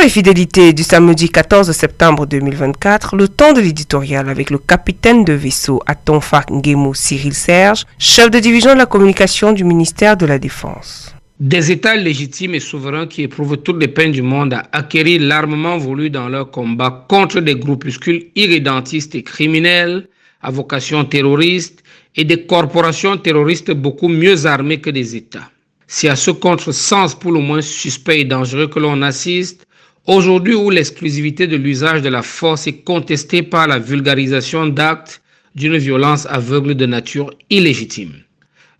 et fidélité du samedi 14 septembre 2024, le temps de l'éditorial avec le capitaine de vaisseau à Tonfa Nguemo Cyril Serge, chef de division de la communication du ministère de la Défense. Des États légitimes et souverains qui éprouvent toutes les peines du monde à acquérir l'armement voulu dans leur combat contre des groupuscules irrédentistes et criminels à vocation terroriste et des corporations terroristes beaucoup mieux armées que des États. C'est à ce contresens pour le moins suspect et dangereux que l'on assiste, aujourd'hui où l'exclusivité de l'usage de la force est contestée par la vulgarisation d'actes d'une violence aveugle de nature illégitime.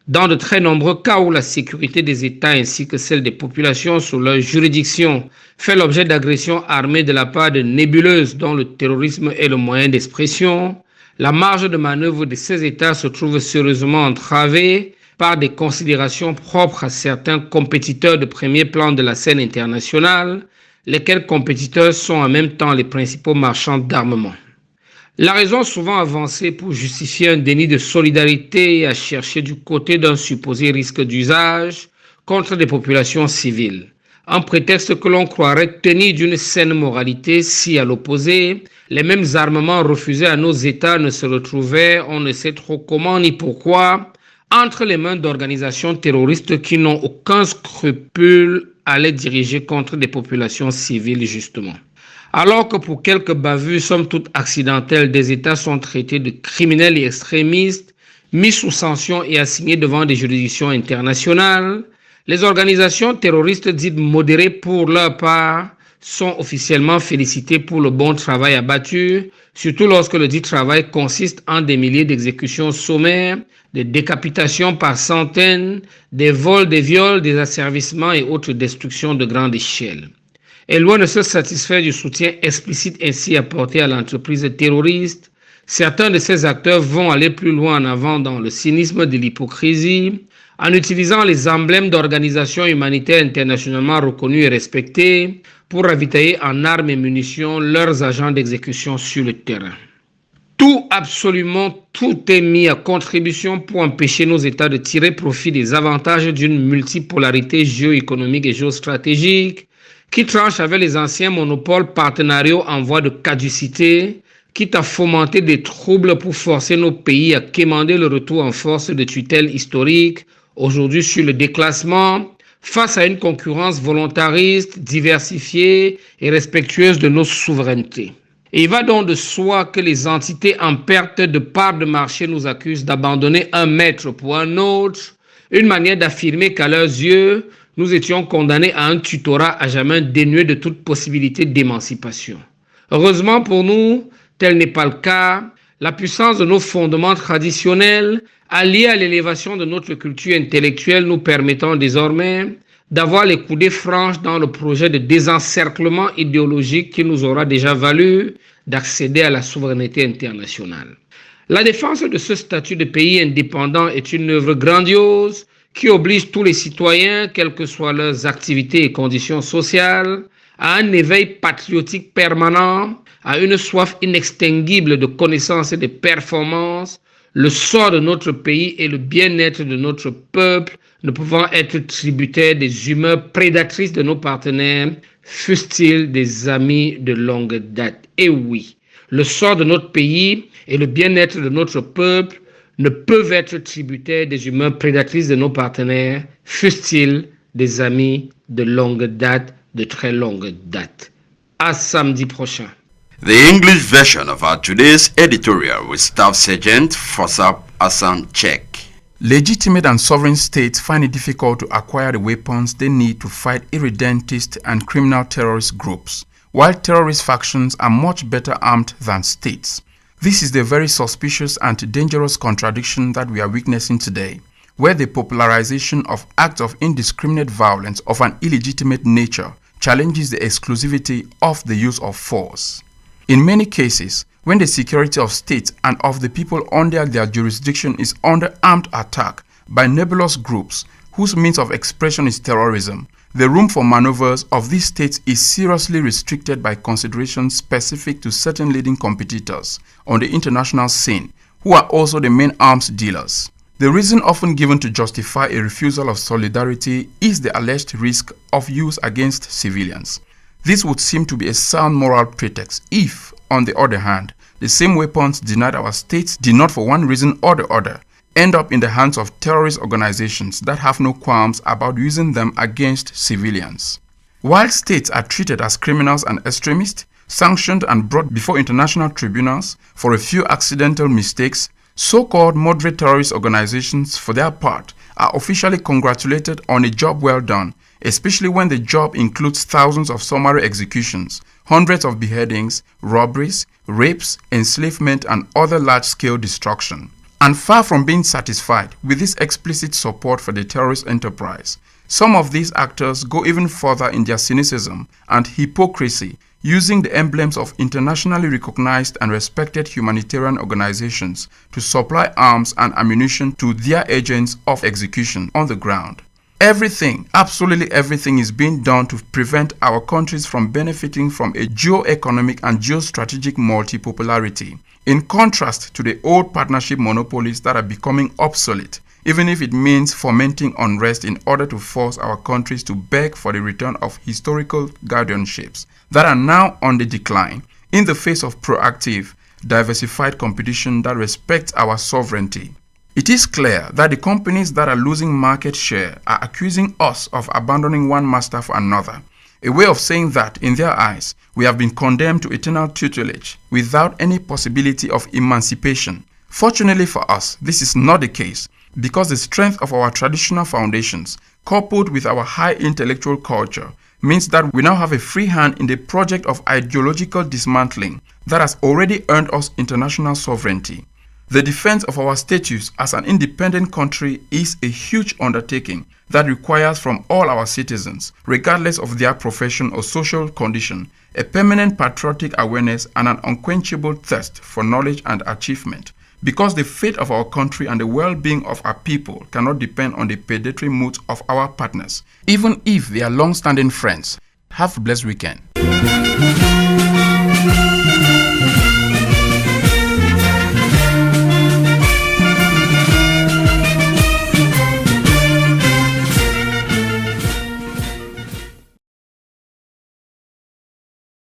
Dans de très nombreux cas où la sécurité des États ainsi que celle des populations sous leur juridiction fait l'objet d'agressions armées de la part de nébuleuses dont le terrorisme est le moyen d'expression, la marge de manœuvre de ces États se trouve sérieusement entravée par des considérations propres à certains compétiteurs de premier plan de la scène internationale, lesquels compétiteurs sont en même temps les principaux marchands d'armement. La raison souvent avancée pour justifier un déni de solidarité est à chercher du côté d'un supposé risque d'usage contre des populations civiles, un prétexte que l'on croirait tenir d'une saine moralité si, à l'opposé, les mêmes armements refusés à nos États ne se retrouvaient, on ne sait trop comment ni pourquoi, entre les mains d'organisations terroristes qui n'ont aucun scrupule à les diriger contre des populations civiles justement. Alors que pour quelques bavures somme toute accidentelles, des États sont traités de criminels et extrémistes, mis sous sanction et assignés devant des juridictions internationales, les organisations terroristes dites modérées pour leur part sont officiellement félicitées pour le bon travail abattu, surtout lorsque le dit travail consiste en des milliers d'exécutions sommaires, des décapitations par centaines, des vols, des viols, des asservissements et autres destructions de grande échelle. Et loin de se satisfaire du soutien explicite ainsi apporté à l'entreprise terroriste, certains de ces acteurs vont aller plus loin en avant dans le cynisme de l'hypocrisie, en utilisant les emblèmes d'organisations humanitaires internationalement reconnues et respectées pour ravitailler en armes et munitions leurs agents d'exécution sur le terrain. Tout, absolument tout est mis à contribution pour empêcher nos États de tirer profit des avantages d'une multipolarité géoéconomique et géostratégique qui tranche avec les anciens monopoles partenariaux en voie de caducité, quitte à fomenter des troubles pour forcer nos pays à quémander le retour en force de tutelle historique, aujourd'hui sur le déclassement, face à une concurrence volontariste, diversifiée et respectueuse de nos souverainetés. Et il va donc de soi que les entités en perte de part de marché nous accusent d'abandonner un maître pour un autre, une manière d'affirmer qu'à leurs yeux, nous étions condamnés à un tutorat à jamais dénué de toute possibilité d'émancipation. Heureusement pour nous, tel n'est pas le cas. La puissance de nos fondements traditionnels, alliée à l'élévation de notre culture intellectuelle, nous permettant désormais d'avoir les coudées franches dans le projet de désencerclement idéologique qui nous aura déjà valu d'accéder à la souveraineté internationale. La défense de ce statut de pays indépendant est une œuvre grandiose qui oblige tous les citoyens, quelles que soient leurs activités et conditions sociales, à un éveil patriotique permanent, à une soif inextinguible de connaissances et de performances, le sort de notre pays et le bien-être de notre peuple ne pouvant être tributaires des humeurs prédatrices de nos partenaires, fussent-ils des amis de longue date. Et oui, le sort de notre pays et le bien-être de notre peuple ne peuvent être tributaires des humeurs prédatrices de nos partenaires, fussent-ils des amis de longue date, de très longue date. À samedi prochain. The English version of our today's editorial with Staff Sergeant Fossap Hassan Check. Legitimate and sovereign states find it difficult to acquire the weapons they need to fight irredentist and criminal terrorist groups, while terrorist factions are much better armed than states. This is the very suspicious and dangerous contradiction that we are witnessing today, where the popularization of acts of indiscriminate violence of an illegitimate nature challenges the exclusivity of the use of force. In many cases, when the security of states and of the people under their jurisdiction is under armed attack by nebulous groups whose means of expression is terrorism, the room for maneuvers of these states is seriously restricted by considerations specific to certain leading competitors on the international scene, who are also the main arms dealers. The reason often given to justify a refusal of solidarity is the alleged risk of use against civilians. This would seem to be a sound moral pretext if, on the other hand, the same weapons denied our states did not for one reason or the other end up in the hands of terrorist organizations that have no qualms about using them against civilians. While states are treated as criminals and extremists, sanctioned and brought before international tribunals for a few accidental mistakes, so-called moderate terrorist organizations, for their part, are officially congratulated on a job well done, especially when the job includes thousands of summary executions, hundreds of beheadings, robberies, rapes, enslavement, and other large-scale destruction. And far from being satisfied with this explicit support for the terrorist enterprise, some of these actors go even further in their cynicism and hypocrisy, using the emblems of internationally recognized and respected humanitarian organizations to supply arms and ammunition to their agents of execution on the ground. Everything, absolutely everything, is being done to prevent our countries from benefiting from a geo-economic and geostrategic multipolarity, in contrast to the old partnership monopolies that are becoming obsolete, even if it means fomenting unrest in order to force our countries to beg for the return of historical guardianships that are now on the decline in the face of proactive, diversified competition that respects our sovereignty. It is clear that the companies that are losing market share are accusing us of abandoning one master for another, a way of saying that, in their eyes, we have been condemned to eternal tutelage without any possibility of emancipation. Fortunately for us, this is not the case, because the strength of our traditional foundations, coupled with our high intellectual culture, means that we now have a free hand in the project of ideological dismantling that has already earned us international sovereignty. The defense of our status as an independent country is a huge undertaking that requires from all our citizens, regardless of their profession or social condition, a permanent patriotic awareness and an unquenchable thirst for knowledge and achievement. Because the fate of our country and the well-being of our people cannot depend on the predatory moods of our partners, even if they are long-standing friends. Have a blessed weekend.